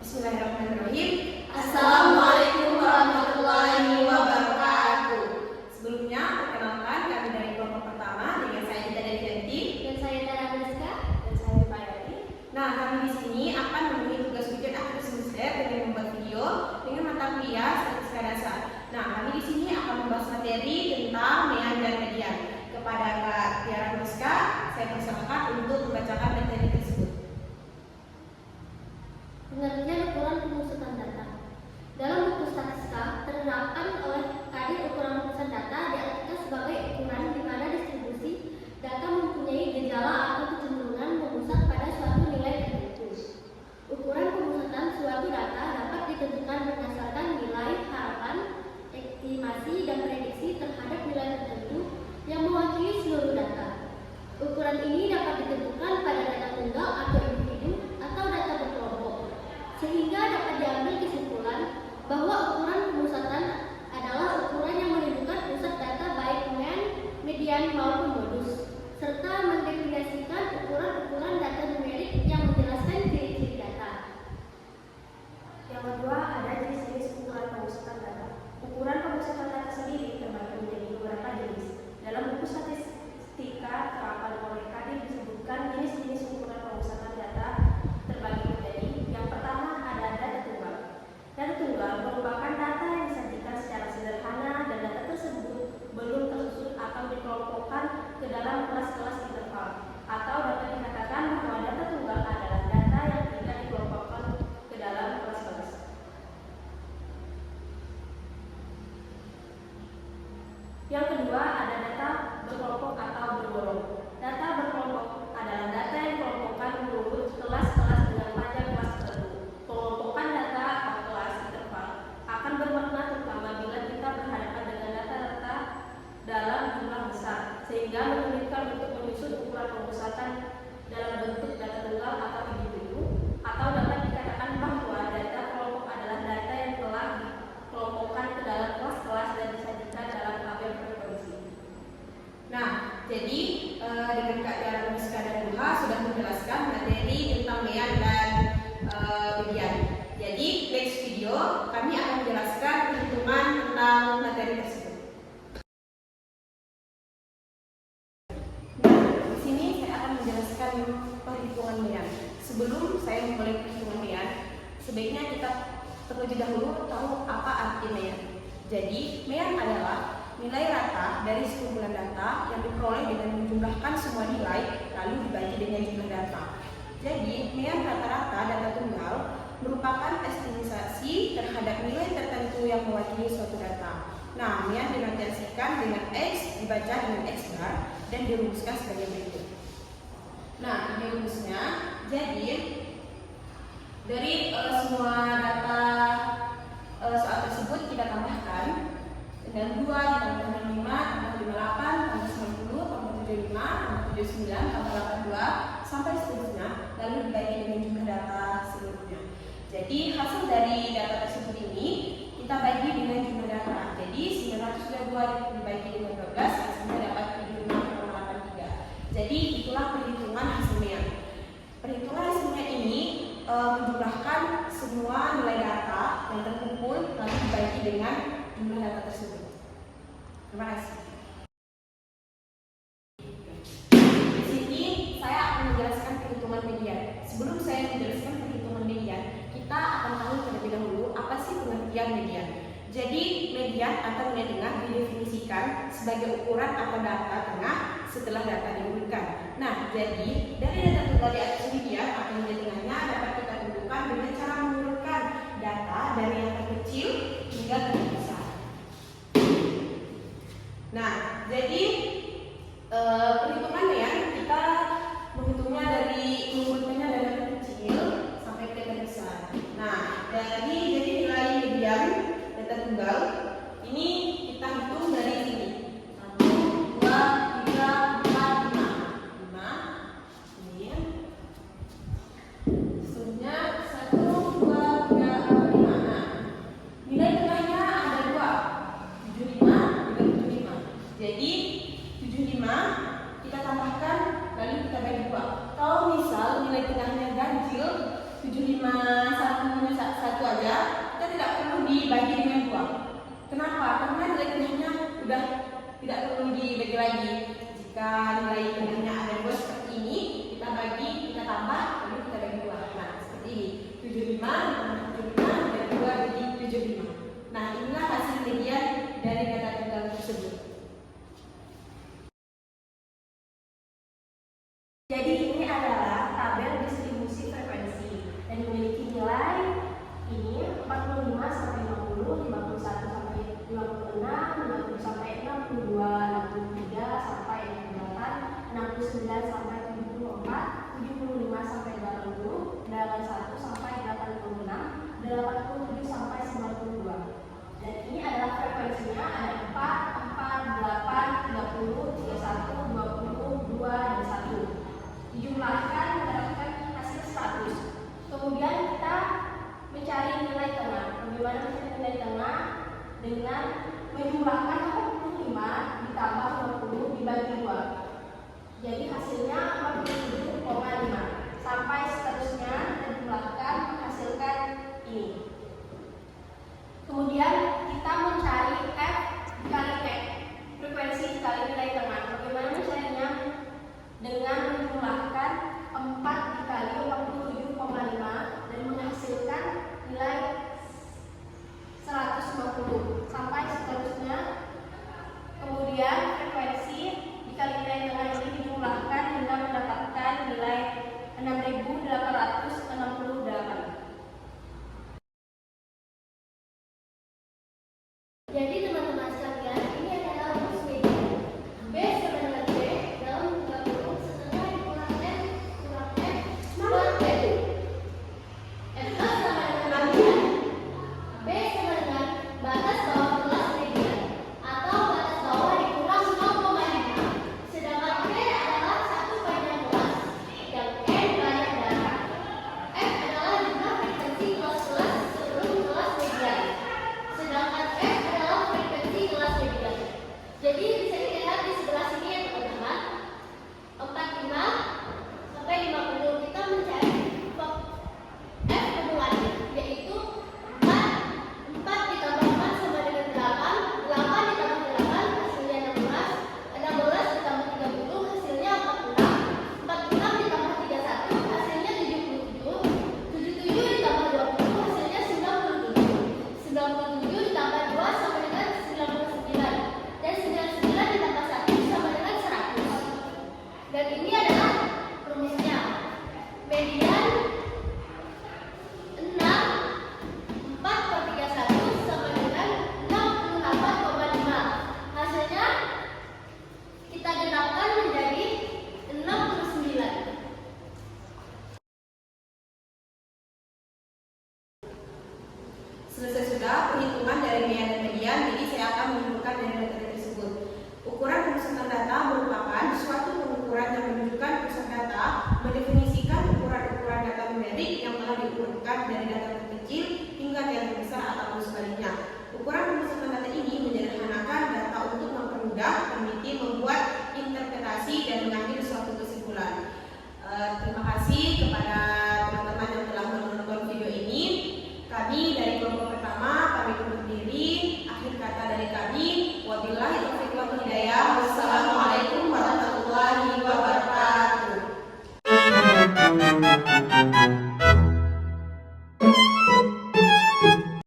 Bismillahirrahmanirrahim. Assalamualaikum warahmatullahi wabarakatuh. Sebelumnya, perkenalkan kami dari kelompok pertama dengan saya Dita dari Janti Dan saya Tara Rizka. dan saya Payati. Nah, kami di sini akan memenuhi tugas ujian akhir semester dengan membuat video dengan mata kuliah statistika dasar. Nah, kami di sini akan membahas materi tentang mean dan median. Kepada Kak Tiara Rizka, saya persilakan untuk membacakan materi tersebut. Pengertian ukuran pemusatan data. Dalam buku statistika ternerapkan oleh kadin ukuran pemusatan data diartikan sebagai ukuran di mana distribusi data mempunyai gejala atau kecenderungan memusat pada suatu nilai tertentu. Ukuran pemusatan suatu data dapat ditentukan berdasarkan nilai harapan, estimasi, dan prediksi terhadap nilai tertentu yang mewakili seluruh data. Ukuran ini dapat ditentukan pada data tunggal atau individu atau data berkelompok, sehingga dapat diambil kesimpulan bahwa ukuran pemusatan adalah ukuran yang menunjukkan pusat data baik mean, median maupun modus, serta mendefinisikan ukuran-ukuran data numerik yang menjelaskan ciri-ciri data. Yang kedua, ada jenis-jenis ukuran pemusatan data. Ukuran pemusatan data sendiri terbagi menjadi beberapa jenis. Dalam buku statistika terapan oleh kadin disebutkan jenis-jenis ukuran pemusatan data terbagi menjadi: yang pertama ada data tunggal. Data tunggal merupakan data yang disajikan secara sederhana dan data tersebut belum tersusun atau dikelompokkan ke dalam kelas-kelas interval, atau dapat dikatakan bahwa data tunggal adalah data yang tidak dikelompokkan ke dalam kelas-kelas. Yang kedua ada data berkelompok atau bergolong. Data berkelompok adalah data yang dikelompokkan menurut kelas-kelas dengan panjang kelas tertentu. Pengelompokan data atau kelas interval akan bermakna terutama bila kita berhadapan dengan data-data dalam jumlah besar, sehingga menyulitkan untuk menyusun ukuran pemusatan dalam bentuk data tunggal atau individu, atau dapat dikatakan bahwa data kelompok adalah data yang telah dikelompokkan ke dalam kelas-kelas dan disajikan dalam tabel frekuensi. Nah, jadi dengan Kak Tiara Rizka dan Duha sudah menjelaskan materi tentang mean dan median. Jadi next video kami akan menjelaskan perhitungan tentang materi tersebut. Nah, di sini saya akan menjelaskan perhitungan mean. Sebelum saya memulai perhitungan mean, sebaiknya kita terlebih dahulu tahu apa arti mean. Jadi, mean adalah nilai rata dari sekumpulan data yang diperoleh dengan menjumlahkan semua nilai lalu dibagi dengan jumlah data. Jadi, mean rata-rata data tunggal merupakan estimasi terhadap nilai tertentu yang mewakili suatu data. Nah, mean dinotasikan dengan X, dibaca dengan X bar, dan dirumuskan sebagai berikut. Nah, ini rumusnya. Jadi, dari semua data soal tersebut kita tambahkan dengan 2 ditambah dengan 5 tambah 58 tambah 90 tambah 75 tambah 79 tambah 82 sampai seterusnya, lalu dibagi dengan jumlah data seluruhnya. Jadi hasil dari data tersebut ini kita bagi dengan jumlah data. Jadi 922 dibagi dengan 12 hasilnya dapat 75,83. Jadi itulah perhitungan hasilnya. Perhitungan hasilnya ini menjumlahkan semua nilai data yang terkumpul lalu dibagi dengan jumlah data tersebut. Terima kasih. Di sini saya akan menjelaskan perhitungan median. Sebelum saya menjelaskan perhitungan median, kita akan tahu terlebih dahulu apa sih pengertian median. Jadi median atau nilai tengah didefinisikan sebagai ukuran atau data tengah setelah data diurutkan. Nah, jadi dari data tunggal di atas median atau nilai tengahnya dapat kita tentukan dengan cara mengurutkan data dari yang terkecil hingga terbesar. Nah, jadi perhitungannya kita menghitungnya dari mengurutkannya dari yang terkecil sampai ke terbesar. Nah, jadi nilai median data tunggal ini kita hitung dari sini 1, 2, 3, 4, 5 ini sungguh 75, 75, dan 2 jadi 75. Nah, inilah hasil median dari data tunggal tersebut. Jadi ini adalah tabel distribusi frekuensi dan memiliki nilai ini 45 sampai 50, 51 sampai 56, 50 sampai 62, 63 sampai 68, 69 sampai 74, 75 sampai 80, 81 sampai 86, 87 sampai 92. Dan ini adalah frekuensinya ada 4, 8, 30, 31, 20, 2, dan 1. Dijumlahkan mendapatkan hasil 100. Kemudian kita mencari nilai tengah. Bagaimana mencari nilai tengah? Dengan menjumlahkan 45 ditambah 20 dibagi 2. Jadi hasilnya 47,5. Sampai seterusnya kita jumlahkan menghasilkan ini. Kemudian kita mencari F dikali P, frekuensi dikali nilai tengah. Bagaimana mencarinya? Dengan menjumlahkan 4 dikali 47,5 dan menghasilkan nilai 150 sampai seterusnya. Kemudian frekuensi dikali nilai tengah ini dijumlahkan hingga mendapatkan nilai 6.868. Jadi teman-teman sekalian, ini adalah rumus median. B sama dengan B dalam tunggal kurung setengah dikurang F kurang F kurang P. F sama dengan median. B sama dengan batas bawah kelas median atau batas bawah dikurang 0,5. Sedangkan P adalah satu panjang kelas dan N banyak darah. F adalah jumlah frekuensi kelas-kelas sebelum kelas median. Sedangkan F adalah frekuensi kelas median. Jadi bisa dilihat di sebelah sini ya teman-teman. 45 sampai 50 kita mencari F hubungannya yaitu 4 ditambah 4 sama dengan 8, 8 ditambah 8 hasilnya 16, 16 ditambah 30 hasilnya 46, 46 ditambah 31 hasilnya 77, 77 ditambah 20 hasilnya 97, 97 ditambah 2 sama dengan 99 dan 99 ditambah 1 sama dengan 100. Dan ini adalah rumusnya. Median 6 4/31 sama dengan 68,5. Hasilnya kita genapkan menjadi 69. Selesai sudah perhitungan dari mean dan median, jadi saya akan menunjukkan dari data tersebut. Ukuran pemusatan data merupakan suatu pengukuran yang menunjukkan pusat data, mendefinisikan ukuran-ukuran data numerik yang telah diurutkan dari data terkecil hingga yang terbesar ataupun sebaliknya. Ukuran pemusatan data ini menyederhanakan data untuk mempermudah peneliti membuat interpretasi dan mengambil suatu kesimpulan. Terima kasih kepada